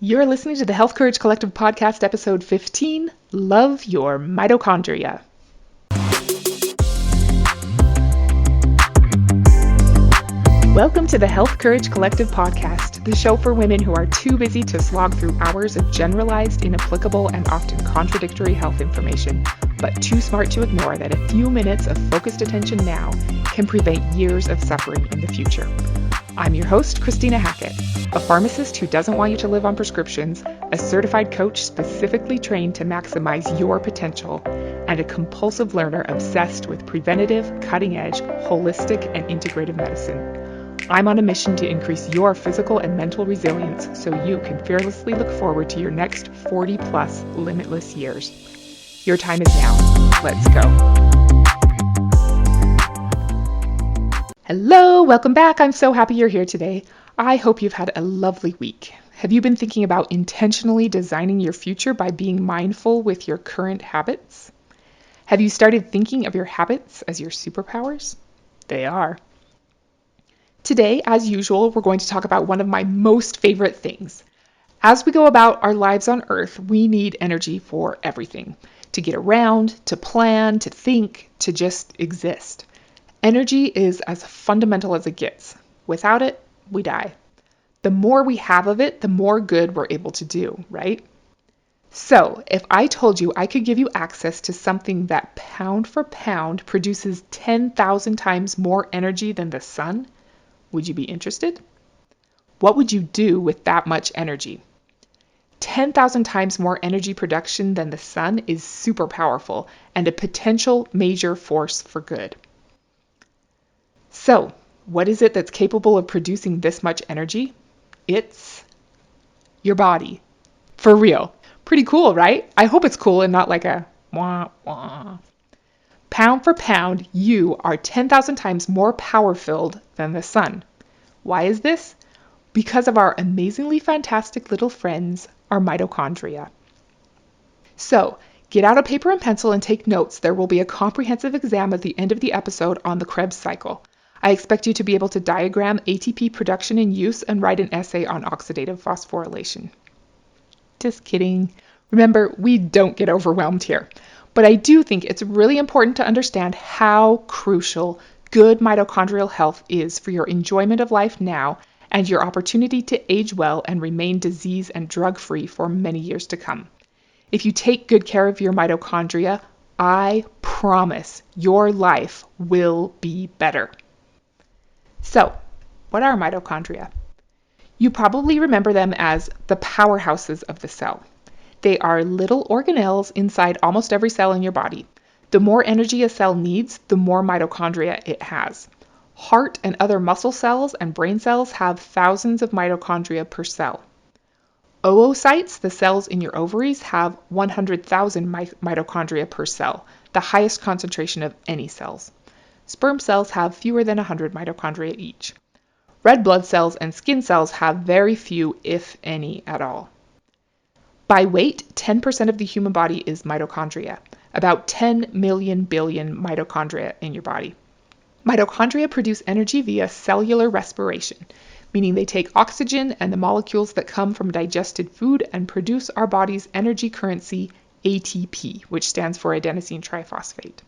You're listening to the Health Courage Collective podcast, episode 15, Love Your Mitochondria. Welcome to the Health Courage Collective podcast, the show for women who are too busy to slog through hours of generalized, inapplicable, and often contradictory health information, but too smart to ignore that a few minutes of focused attention now can prevent years of suffering in the future. I'm your host, Christina Hackett, a pharmacist who doesn't want you to live on prescriptions, a certified coach specifically trained to maximize your potential, and a compulsive learner obsessed with preventative, cutting-edge, holistic, and integrative medicine. I'm on a mission to increase your physical and mental resilience so you can fearlessly look forward to your next 40-plus limitless years. Your time is now. Let's go. Hello, welcome back. I'm so happy you're here today. I hope you've had a lovely week. Have you been thinking about intentionally designing your future by being mindful with your current habits? Have you started thinking of your habits as your superpowers? They are. Today, as usual, we're going to talk about one of my most favorite things. As we go about our lives on Earth, we need energy for everything. To get around, to plan, to think, to just exist. Energy is as fundamental as it gets. Without it, we die. The more we have of it, the more good we're able to do, right? So, if I told you I could give you access to something that pound for pound produces 10,000 times more energy than the sun, would you be interested? What would you do with that much energy? 10,000 times more energy production than the sun is super powerful and a potential major force for good. So, what is it that's capable of producing this much energy? It's your body. For real. Pretty cool, right? I hope it's cool and not like a wah wah. Pound for pound, you are 10,000 times more power-filled than the sun. Why is this? Because of our amazingly fantastic little friends, our mitochondria. So, get out a paper and pencil and take notes. There will be a comprehensive exam at the end of the episode on the Krebs cycle. I expect you to be able to diagram ATP production and use and write an essay on oxidative phosphorylation. Just kidding. Remember, we don't get overwhelmed here. But I do think it's really important to understand how crucial good mitochondrial health is for your enjoyment of life now and your opportunity to age well and remain disease and drug-free for many years to come. If you take good care of your mitochondria, I promise your life will be better. So, what are mitochondria? You probably remember them as the powerhouses of the cell. They are little organelles inside almost every cell in your body. The more energy a cell needs, the more mitochondria it has. Heart and other muscle cells and brain cells have thousands of mitochondria per cell. Oocytes, the cells in your ovaries, have 100,000 mitochondria per cell, the highest concentration of any cells. Sperm cells have fewer than 100 mitochondria each. Red blood cells and skin cells have very few, if any, at all. By weight, 10% of the human body is mitochondria, about 10 million billion mitochondria in your body. Mitochondria produce energy via cellular respiration, meaning they take oxygen and the molecules that come from digested food and produce our body's energy currency, ATP, which stands for adenosine triphosphate.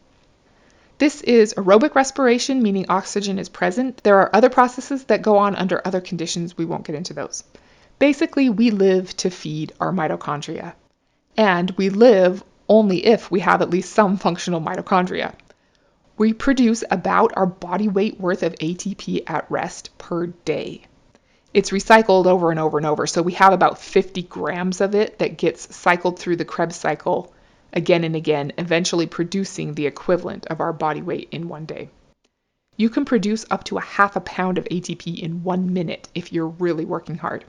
This is aerobic respiration, meaning oxygen is present. There are other processes that go on under other conditions. We won't get into those. Basically, we live to feed our mitochondria. And we live only if we have at least some functional mitochondria. We produce about our body weight worth of ATP at rest per day. It's recycled over and over and over, so we have about 50 grams of it that gets cycled through the Krebs cycle again and again, eventually producing the equivalent of our body weight in one day. You can produce up to 1/2 pound of ATP in 1 minute if you're really working hard.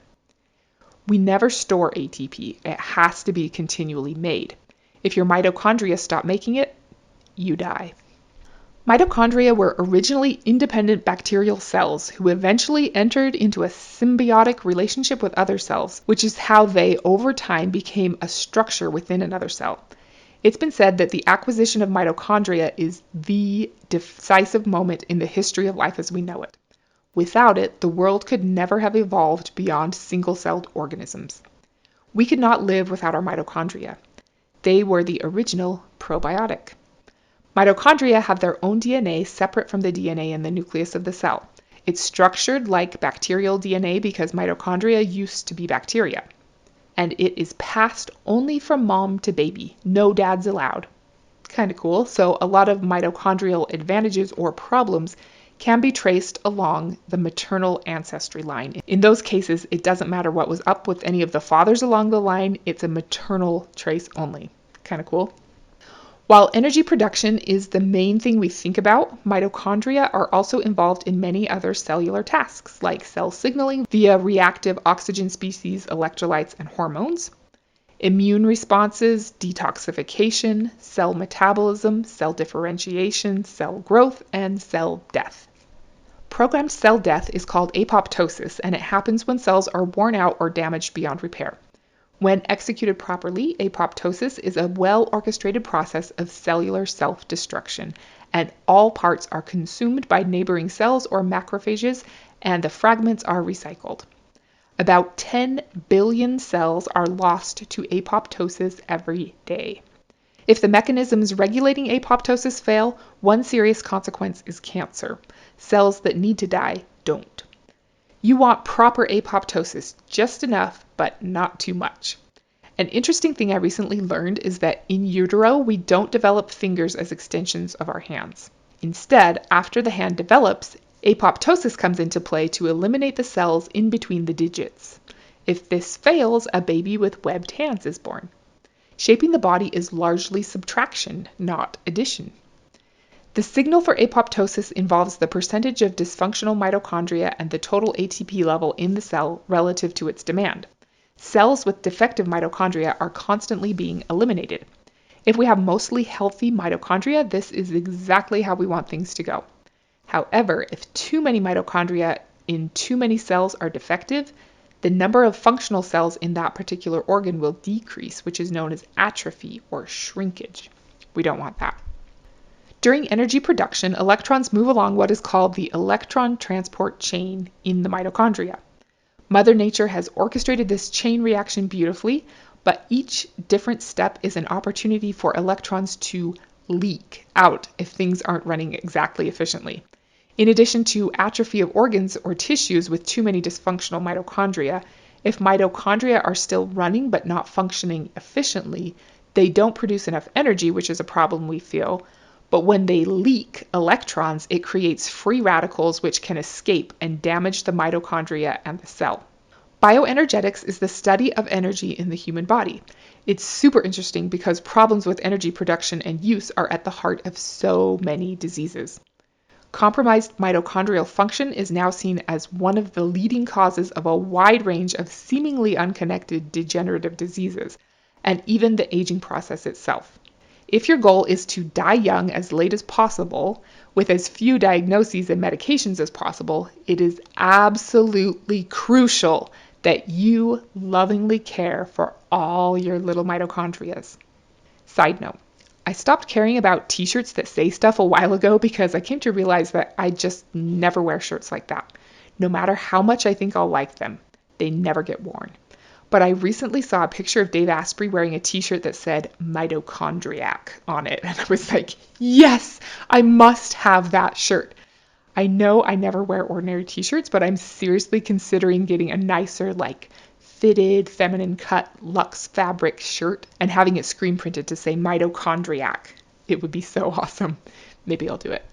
We never store ATP. It has to be continually made. If your mitochondria stop making it, you die. Mitochondria were originally independent bacterial cells who eventually entered into a symbiotic relationship with other cells, which is how they, over time, became a structure within another cell. It's been said that the acquisition of mitochondria is the decisive moment in the history of life as we know it. Without it, the world could never have evolved beyond single-celled organisms. We could not live without our mitochondria. They were the original probiotic. Mitochondria have their own DNA separate from the DNA in the nucleus of the cell. It's structured like bacterial DNA because mitochondria used to be bacteria. And it is passed only from mom to baby. No dads allowed. Kind of cool. So a lot of mitochondrial advantages or problems can be traced along the maternal ancestry line. In those cases, it doesn't matter what was up with any of the fathers along the line, it's a maternal trace only. Kind of cool. While energy production is the main thing we think about, mitochondria are also involved in many other cellular tasks, like cell signaling via reactive oxygen species, electrolytes, and hormones, immune responses, detoxification, cell metabolism, cell differentiation, cell growth, and cell death. Programmed cell death is called apoptosis, and it happens when cells are worn out or damaged beyond repair. When executed properly, apoptosis is a well-orchestrated process of cellular self-destruction, and all parts are consumed by neighboring cells or macrophages, and the fragments are recycled. About 10 billion cells are lost to apoptosis every day. If the mechanisms regulating apoptosis fail, one serious consequence is cancer. Cells that need to die don't. You want proper apoptosis, just enough, but not too much. An interesting thing I recently learned is that in utero, we don't develop fingers as extensions of our hands. Instead, after the hand develops, apoptosis comes into play to eliminate the cells in between the digits. If this fails, a baby with webbed hands is born. Shaping the body is largely subtraction, not addition. The signal for apoptosis involves the percentage of dysfunctional mitochondria and the total ATP level in the cell relative to its demand. Cells with defective mitochondria are constantly being eliminated. If we have mostly healthy mitochondria, this is exactly how we want things to go. However, if too many mitochondria in too many cells are defective, the number of functional cells in that particular organ will decrease, which is known as atrophy or shrinkage. We don't want that. During energy production, electrons move along what is called the electron transport chain in the mitochondria. Mother Nature has orchestrated this chain reaction beautifully, but each different step is an opportunity for electrons to leak out if things aren't running exactly efficiently. In addition to atrophy of organs or tissues with too many dysfunctional mitochondria, if mitochondria are still running but not functioning efficiently, they don't produce enough energy, which is a problem we feel. But when they leak electrons, it creates free radicals which can escape and damage the mitochondria and the cell. Bioenergetics is the study of energy in the human body. It's super interesting because problems with energy production and use are at the heart of so many diseases. Compromised mitochondrial function is now seen as one of the leading causes of a wide range of seemingly unconnected degenerative diseases, and even the aging process itself. If your goal is to die young as late as possible, with as few diagnoses and medications as possible, it is absolutely crucial that you lovingly care for all your little mitochondria. Side note, I stopped caring about t-shirts that say stuff a while ago because I came to realize that I just never wear shirts like that. No matter how much I think I'll like them, they never get worn. But I recently saw a picture of Dave Asprey wearing a t-shirt that said mitochondriac on it. And I was like, yes, I must have that shirt. I know I never wear ordinary t-shirts, but I'm seriously considering getting a nicer, like fitted, feminine cut luxe fabric shirt and having it screen printed to say mitochondriac. It would be so awesome. Maybe I'll do it.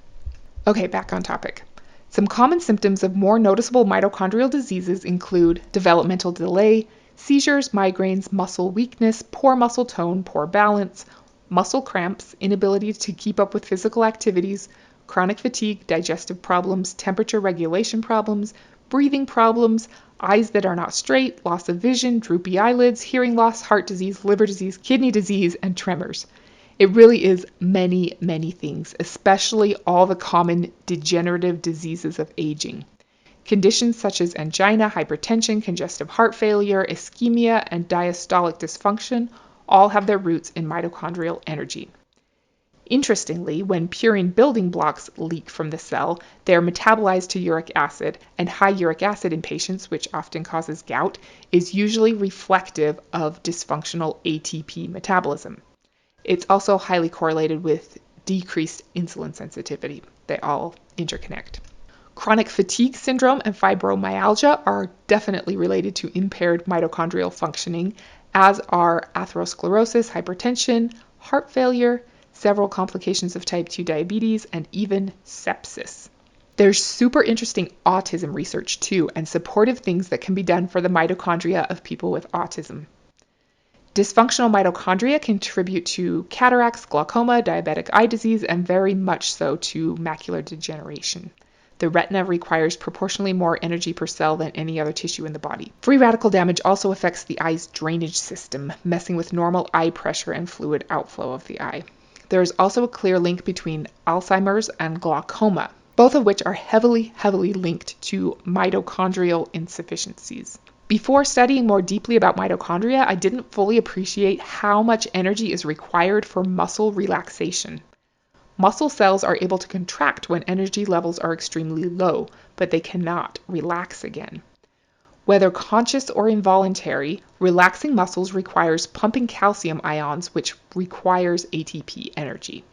Okay, back on topic. Some common symptoms of more noticeable mitochondrial diseases include developmental delay, seizures, migraines, muscle weakness, poor muscle tone, poor balance, muscle cramps, inability to keep up with physical activities, chronic fatigue, digestive problems, temperature regulation problems, breathing problems, eyes that are not straight, loss of vision, droopy eyelids, hearing loss, heart disease, liver disease, kidney disease, and tremors. It really is many, many things, especially all the common degenerative diseases of aging. Conditions such as angina, hypertension, congestive heart failure, ischemia, and diastolic dysfunction all have their roots in mitochondrial energy. interestingly, when purine building blocks leak from the cell, they are metabolized to uric acid, and high uric acid in patients, which often causes gout, is usually reflective of dysfunctional ATP metabolism. It's also highly correlated with decreased insulin sensitivity. They all interconnect. Chronic fatigue syndrome and fibromyalgia are definitely related to impaired mitochondrial functioning, as are atherosclerosis, hypertension, heart failure, several complications of type 2 diabetes, and even sepsis. There's super interesting autism research too, and supportive things that can be done for the mitochondria of people with autism. Dysfunctional mitochondria contribute to cataracts, glaucoma, diabetic eye disease, and very much so to macular degeneration. The retina requires proportionally more energy per cell than any other tissue in the body. Free radical damage also affects the eye's drainage system, messing with normal eye pressure and fluid outflow of the eye. There is also a clear link between Alzheimer's and glaucoma, both of which are heavily linked to mitochondrial insufficiencies. Before studying more deeply about mitochondria, I didn't fully appreciate how much energy is required for muscle relaxation. Muscle cells are able to contract when energy levels are extremely low, but they cannot relax again. Whether conscious or involuntary, relaxing muscles requires pumping calcium ions, which requires ATP energy.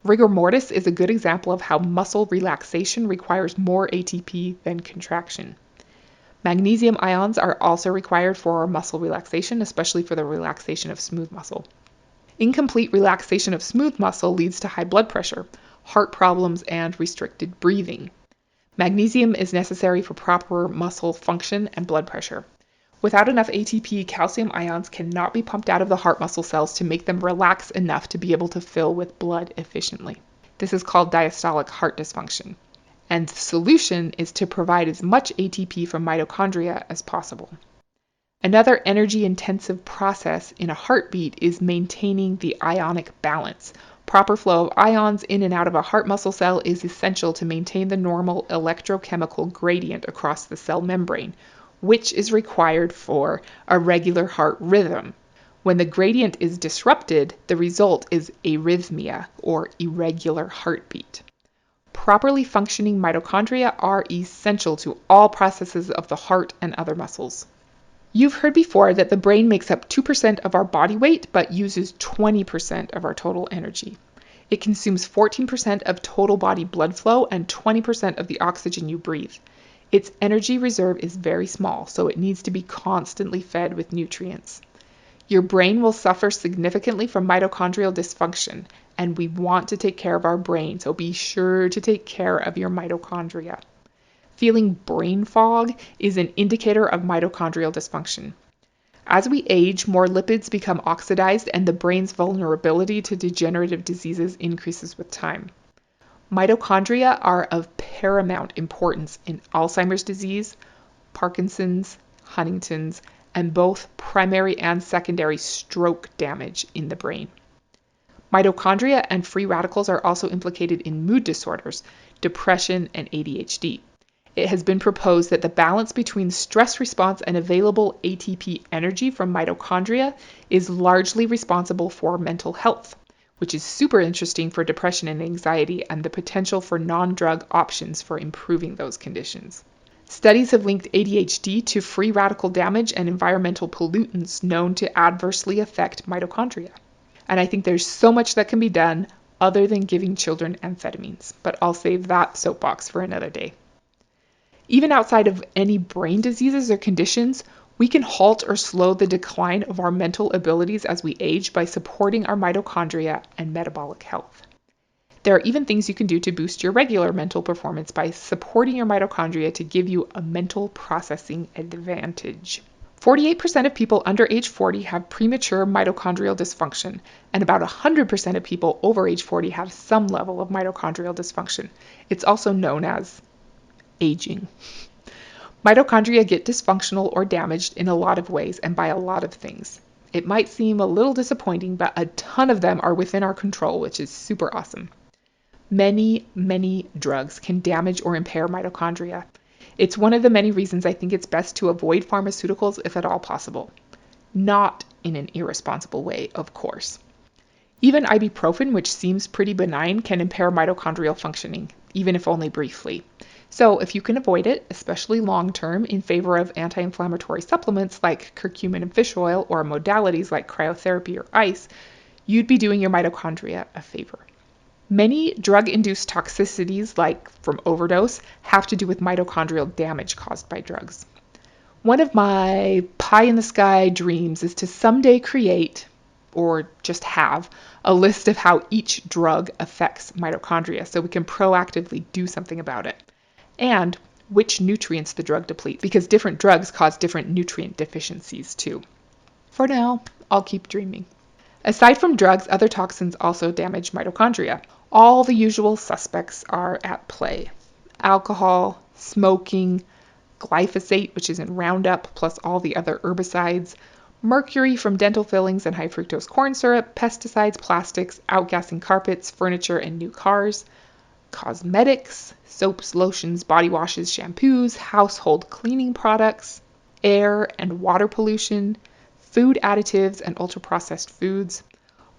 Rigor mortis is a good example of how muscle relaxation requires more ATP than contraction. Magnesium ions are also required for muscle relaxation, especially for the relaxation of smooth muscle. Incomplete relaxation of smooth muscle leads to high blood pressure, heart problems, and restricted breathing. Magnesium is necessary for proper muscle function and blood pressure. Without enough ATP, calcium ions cannot be pumped out of the heart muscle cells to make them relax enough to be able to fill with blood efficiently. This is called diastolic heart dysfunction. And the solution is to provide as much ATP from mitochondria as possible. Another energy-intensive process in a heartbeat is maintaining the ionic balance. Proper flow of ions in and out of a heart muscle cell is essential to maintain the normal electrochemical gradient across the cell membrane, which is required for a regular heart rhythm. When the gradient is disrupted, the result is arrhythmia, or irregular heartbeat. Properly functioning mitochondria are essential to all processes of the heart and other muscles. You've heard before that the brain makes up 2% of our body weight, but uses 20% of our total energy. It consumes 14% of total body blood flow and 20% of the oxygen you breathe. Its energy reserve is very small, so it needs to be constantly fed with nutrients. Your brain will suffer significantly from mitochondrial dysfunction, and we want to take care of our brain, so be sure to take care of your mitochondria. Feeling brain fog is an indicator of mitochondrial dysfunction. As we age, more lipids become oxidized and the brain's vulnerability to degenerative diseases increases with time. Mitochondria are of paramount importance in Alzheimer's disease, Parkinson's, Huntington's, and both primary and secondary stroke damage in the brain. Mitochondria and free radicals are also implicated in mood disorders, depression, and ADHD. It has been proposed that the balance between stress response and available ATP energy from mitochondria is largely responsible for mental health, which is super interesting for depression and anxiety and the potential for non-drug options for improving those conditions. Studies have linked ADHD to free radical damage and environmental pollutants known to adversely affect mitochondria. And I think there's so much that can be done other than giving children amphetamines, but I'll save that soapbox for another day. Even outside of any brain diseases or conditions, we can halt or slow the decline of our mental abilities as we age by supporting our mitochondria and metabolic health. There are even things you can do to boost your regular mental performance by supporting your mitochondria to give you a mental processing advantage. 48% of people under age 40 have premature mitochondrial dysfunction, and about 100% of people over age 40 have some level of mitochondrial dysfunction. It's also known as aging. Mitochondria get dysfunctional or damaged in a lot of ways and by a lot of things. It might seem a little disappointing, but a ton of them are within our control, which is super awesome. Many drugs can damage or impair mitochondria. It's one of the many reasons I think it's best to avoid pharmaceuticals if at all possible. Not in an irresponsible way, of course. Even ibuprofen, which seems pretty benign, can impair mitochondrial functioning, even if only briefly. So if you can avoid it, especially long term, in favor of anti-inflammatory supplements like curcumin and fish oil, or modalities like cryotherapy or ice, you'd be doing your mitochondria a favor. Many drug-induced toxicities, like from overdose, have to do with mitochondrial damage caused by drugs. One of my pie-in-the-sky dreams is to someday create, or just have, a list of how each drug affects mitochondria so we can proactively do something about it. And which nutrients the drug depletes, because different drugs cause different nutrient deficiencies too. For now, I'll keep dreaming. Aside from drugs, other toxins also damage mitochondria. All the usual suspects are at play. Alcohol, smoking, glyphosate, which is in Roundup, plus all the other herbicides, mercury from dental fillings and high fructose corn syrup, pesticides, plastics, outgassing carpets, furniture, and new cars, cosmetics, soaps, lotions, body washes, shampoos, household cleaning products, air and water pollution, food additives and ultra-processed foods.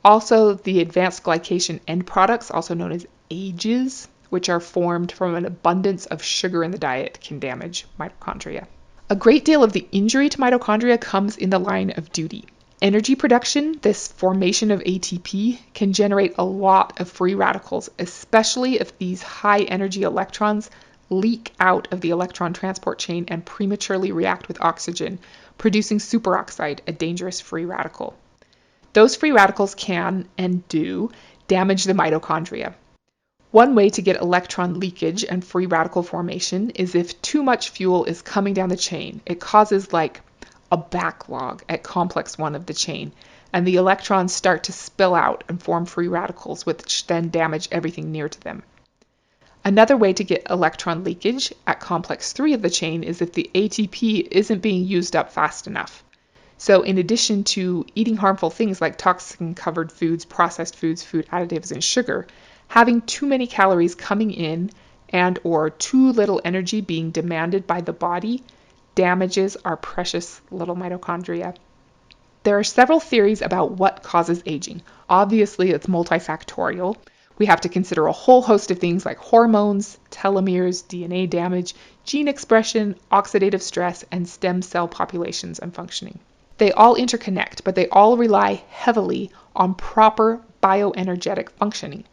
Also, the advanced glycation end products, also known as AGEs, which are formed from an abundance of sugar in the diet, can damage mitochondria. A great deal of the injury to mitochondria comes in the line of duty. Energy production, this formation of ATP, can generate a lot of free radicals, especially if these high energy electrons leak out of the electron transport chain and prematurely react with oxygen, producing superoxide, a dangerous free radical. Those free radicals can, and do, damage the mitochondria. One way to get electron leakage and free radical formation is if too much fuel is coming down the chain. It causes like a backlog at complex 1 of the chain, and the electrons start to spill out and form free radicals, which then damage everything near to them. Another way to get electron leakage at complex 3 of the chain is if the ATP isn't being used up fast enough. So in addition to eating harmful things like toxin-covered foods, processed foods, food additives, and sugar, having too many calories coming in and or too little energy being demanded by the body damages our precious little mitochondria. There are several theories about what causes aging. Obviously, it's multifactorial. We have to consider a whole host of things like hormones, telomeres, DNA damage, gene expression, oxidative stress, and stem cell populations and functioning. They all interconnect, but they all rely heavily on proper bioenergetic functioning.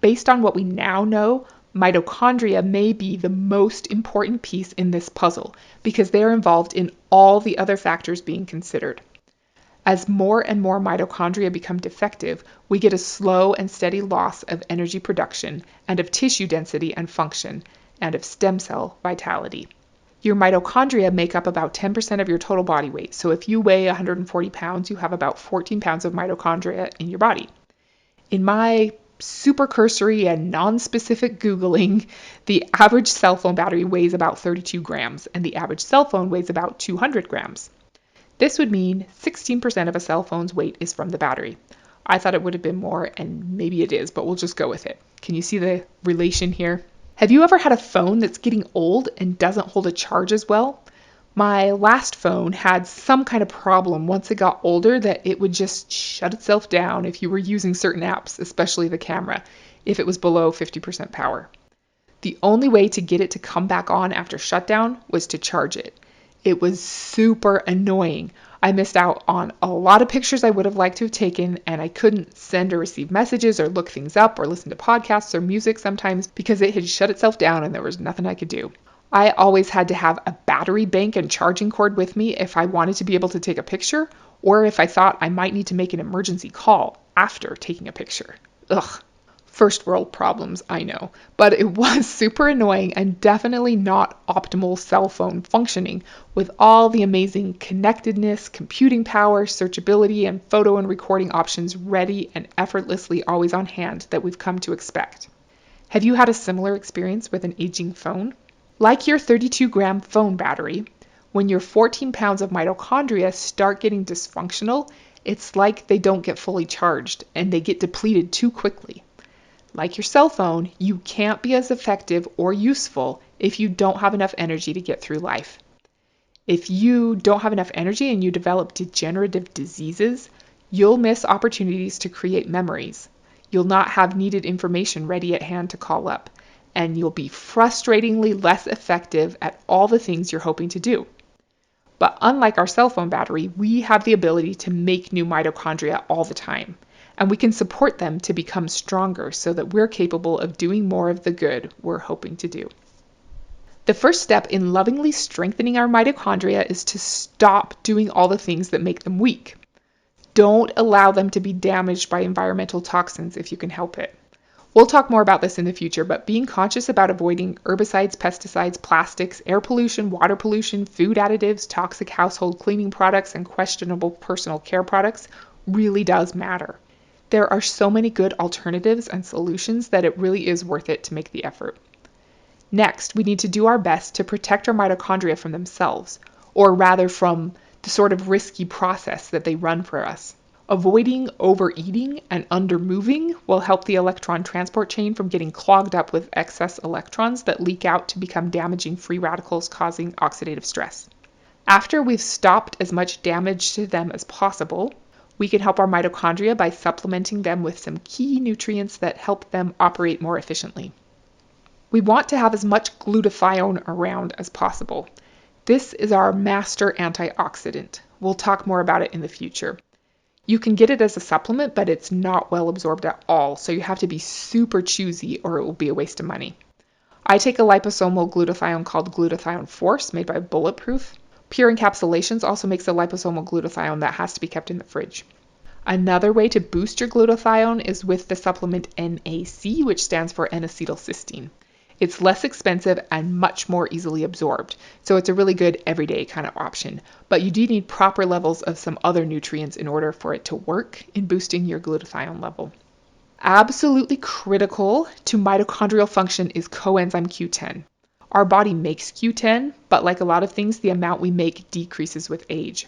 Based on what we now know, mitochondria may be the most important piece in this puzzle because they are involved in all the other factors being considered. As more and more mitochondria become defective, we get a slow and steady loss of energy production and of tissue density and function, and of stem cell vitality. Your mitochondria make up about 10% of your total body weight, so if you weigh 140 pounds, you have about 14 pounds of mitochondria in your body. In my super cursory and non-specific Googling, the average cell phone battery weighs about 32 grams, and the average cell phone weighs about 200 grams. This would mean 16% of a cell phone's weight is from the battery. I thought it would have been more, and maybe it is, but we'll just go with it. Can you see the relation here? Have you ever had a phone that's getting old and doesn't hold a charge as well? My last phone had some kind of problem once it got older that it would just shut itself down if you were using certain apps, especially the camera, if it was below 50% power. The only way to get it to come back on after shutdown was to charge it. It was super annoying. I missed out on a lot of pictures I would have liked to have taken, and I couldn't send or receive messages or look things up or listen to podcasts or music sometimes because it had shut itself down and there was nothing I could do. I always had to have a battery bank and charging cord with me if I wanted to be able to take a picture, or if I thought I might need to make an emergency call after taking a picture. Ugh. First world problems, I know, but it was super annoying and definitely not optimal cell phone functioning with all the amazing connectedness, computing power, searchability, and photo and recording options ready and effortlessly always on hand that we've come to expect. Have you had a similar experience with an aging phone? Like your 32-gram phone battery, when your 14 pounds of mitochondria start getting dysfunctional, it's like they don't get fully charged and they get depleted too quickly. Like your cell phone, you can't be as effective or useful if you don't have enough energy to get through life. If you don't have enough energy and you develop degenerative diseases, You'll miss opportunities to create memories. You'll not have needed information ready at hand to call up, and you'll be frustratingly less effective at all the things you're hoping to do. But unlike our cell phone battery, we have the ability to make new mitochondria all the time, and we can support them to become stronger so that we're capable of doing more of the good we're hoping to do. The first step in lovingly strengthening our mitochondria is to stop doing all the things that make them weak. Don't allow them to be damaged by environmental toxins if you can help it. We'll talk more about this in the future, but being conscious about avoiding herbicides, pesticides, plastics, air pollution, water pollution, food additives, toxic household cleaning products, and questionable personal care products really does matter. There are so many good alternatives and solutions that it really is worth it to make the effort. Next, we need to do our best to protect our mitochondria from themselves, or rather from the sort of risky process that they run for us. Avoiding overeating and undermoving will help the electron transport chain from getting clogged up with excess electrons that leak out to become damaging free radicals causing oxidative stress. After we've stopped as much damage to them as possible, we can help our mitochondria by supplementing them with some key nutrients that help them operate more efficiently. We want to have as much glutathione around as possible. This is our master antioxidant. We'll talk more about it in the future. You can get it as a supplement, but it's not well absorbed at all, so you have to be super choosy or it will be a waste of money. I take a liposomal glutathione called Glutathione Force, made by Bulletproof. Pure Encapsulations also makes a liposomal glutathione that has to be kept in the fridge. Another way to boost your glutathione is with the supplement NAC, which stands for N-acetylcysteine. It's less expensive and much more easily absorbed, so it's a really good everyday kind of option. But you do need proper levels of some other nutrients in order for it to work in boosting your glutathione level. Absolutely critical to mitochondrial function is coenzyme Q10. Our body makes Q10, but like a lot of things, the amount we make decreases with age.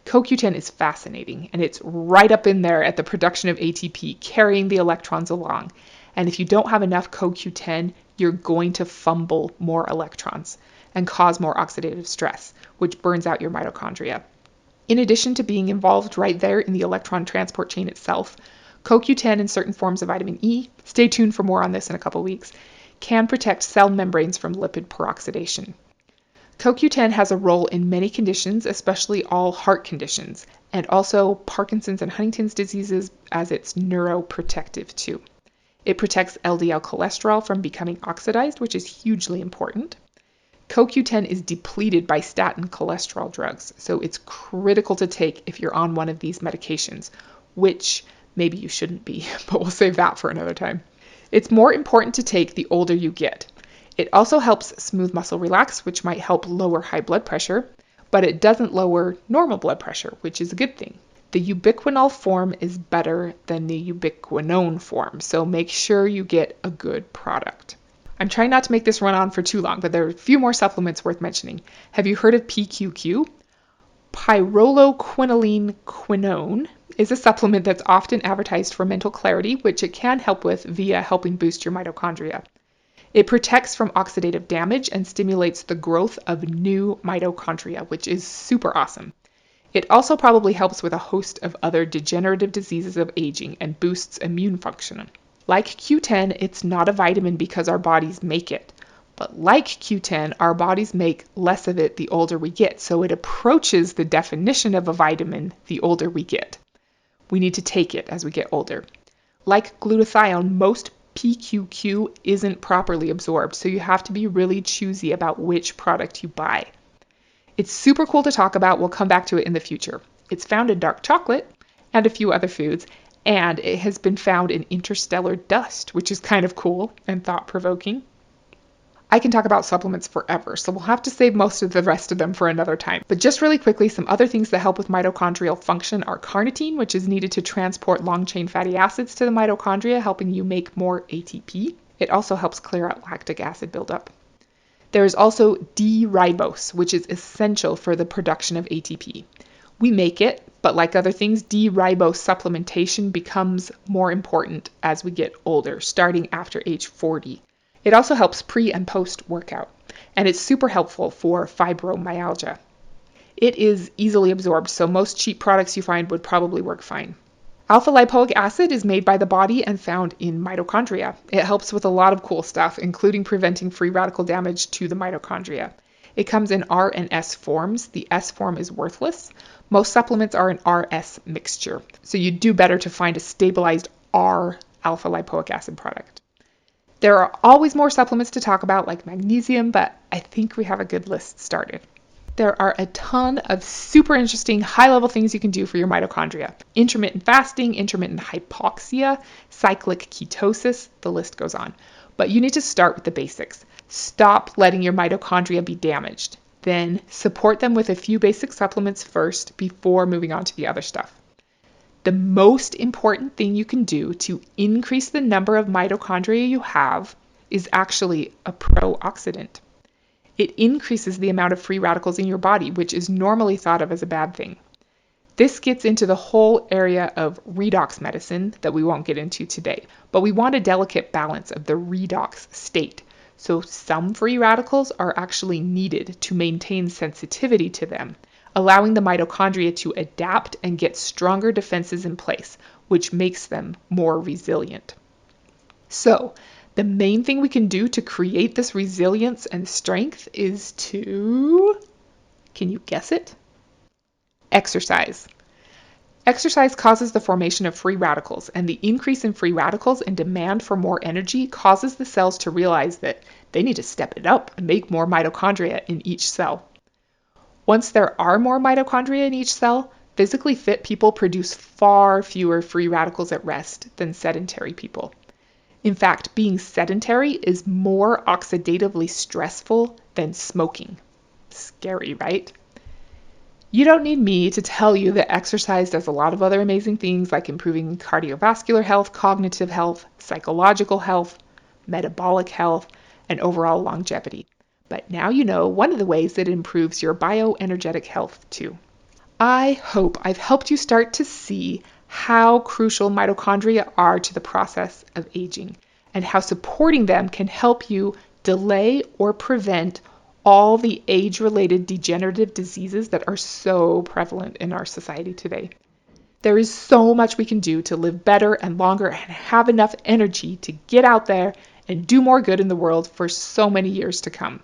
CoQ10 is fascinating, and it's right up in there at the production of ATP, carrying the electrons along. And if you don't have enough CoQ10, you're going to fumble more electrons and cause more oxidative stress, which burns out your mitochondria. In addition to being involved right there in the electron transport chain itself, CoQ10 and certain forms of vitamin E, stay tuned for more on this in a couple weeks, can protect cell membranes from lipid peroxidation. CoQ10 has a role in many conditions, especially all heart conditions, and also Parkinson's and Huntington's diseases, as it's neuroprotective too. It protects LDL cholesterol from becoming oxidized, which is hugely important. CoQ10 is depleted by statin cholesterol drugs, so it's critical to take if you're on one of these medications, which maybe you shouldn't be, but we'll save that for another time. It's more important to take the older you get. It also helps smooth muscle relax, which might help lower high blood pressure, but it doesn't lower normal blood pressure, which is a good thing. The ubiquinol form is better than the ubiquinone form, so make sure you get a good product. I'm trying not to make this run on for too long, but there are a few more supplements worth mentioning. Have you heard of PQQ? Pyrroloquinoline quinone is a supplement that's often advertised for mental clarity, which it can help with via helping boost your mitochondria. It protects from oxidative damage and stimulates the growth of new mitochondria, which is super awesome. It also probably helps with a host of other degenerative diseases of aging and boosts immune function. Like Q10, it's not a vitamin because our bodies make it. But like Q10, our bodies make less of it the older we get, so it approaches the definition of a vitamin the older we get. We need to take it as we get older. Like glutathione, most PQQ isn't properly absorbed, so you have to be really choosy about which product you buy. It's super cool to talk about. We'll come back to it in the future. It's found in dark chocolate and a few other foods, and it has been found in interstellar dust, which is kind of cool and thought-provoking. I can talk about supplements forever, so we'll have to save most of the rest of them for another time. But just really quickly, some other things that help with mitochondrial function are carnitine, which is needed to transport long-chain fatty acids to the mitochondria, helping you make more ATP. It also helps clear out lactic acid buildup. There is also D-ribose, which is essential for the production of ATP. We make it, but like other things, D-ribose supplementation becomes more important as we get older, starting after age 40. It also helps pre and post workout, and it's super helpful for fibromyalgia. It is easily absorbed, so most cheap products you find would probably work fine. Alpha lipoic acid is made by the body and found in mitochondria. It helps with a lot of cool stuff, including preventing free radical damage to the mitochondria. It comes in R and S forms. The S form is worthless. Most supplements are an RS mixture, so you'd do better to find a stabilized R alpha lipoic acid product. There are always more supplements to talk about, like magnesium, but I think we have a good list started. There are a ton of super interesting high-level things you can do for your mitochondria. Intermittent fasting, intermittent hypoxia, cyclic ketosis, the list goes on. But you need to start with the basics. Stop letting your mitochondria be damaged. Then support them with a few basic supplements first before moving on to the other stuff. The most important thing you can do to increase the number of mitochondria you have is actually a pro-oxidant. It increases the amount of free radicals in your body, which is normally thought of as a bad thing. This gets into the whole area of redox medicine that we won't get into today, but we want a delicate balance of the redox state. So some free radicals are actually needed to maintain sensitivity to them, allowing the mitochondria to adapt and get stronger defenses in place, which makes them more resilient. So, the main thing we can do to create this resilience and strength is to, can you guess it? Exercise. Exercise causes the formation of free radicals, and the increase in free radicals and demand for more energy causes the cells to realize that they need to step it up and make more mitochondria in each cell. Once there are more mitochondria in each cell, physically fit people produce far fewer free radicals at rest than sedentary people. In fact, being sedentary is more oxidatively stressful than smoking. Scary, right? You don't need me to tell you that exercise does a lot of other amazing things like improving cardiovascular health, cognitive health, psychological health, metabolic health, and overall longevity. But now you know one of the ways that it improves your bioenergetic health too. I hope I've helped you start to see how crucial mitochondria are to the process of aging and how supporting them can help you delay or prevent all the age-related degenerative diseases that are so prevalent in our society today. There is so much we can do to live better and longer and have enough energy to get out there and do more good in the world for so many years to come.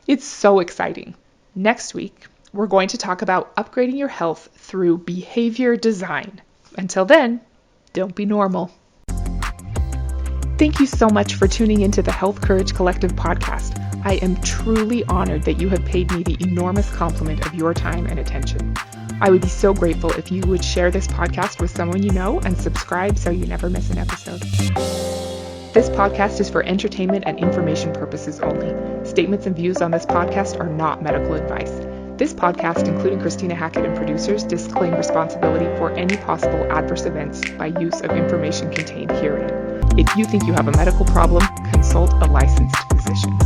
It's so exciting. Next week, we're going to talk about upgrading your health through behavior design. Until then, don't be normal. Thank you so much for tuning into the Health Courage Collective podcast. I am truly honored that you have paid me the enormous compliment of your time and attention. I would be so grateful if you would share this podcast with someone you know and subscribe so you never miss an episode. This podcast is for entertainment and information purposes only. Statements and views on this podcast are not medical advice. This podcast, including Christina Hackett and producers, disclaim responsibility for any possible adverse events by use of information contained herein. If you think you have a medical problem, consult a licensed physician.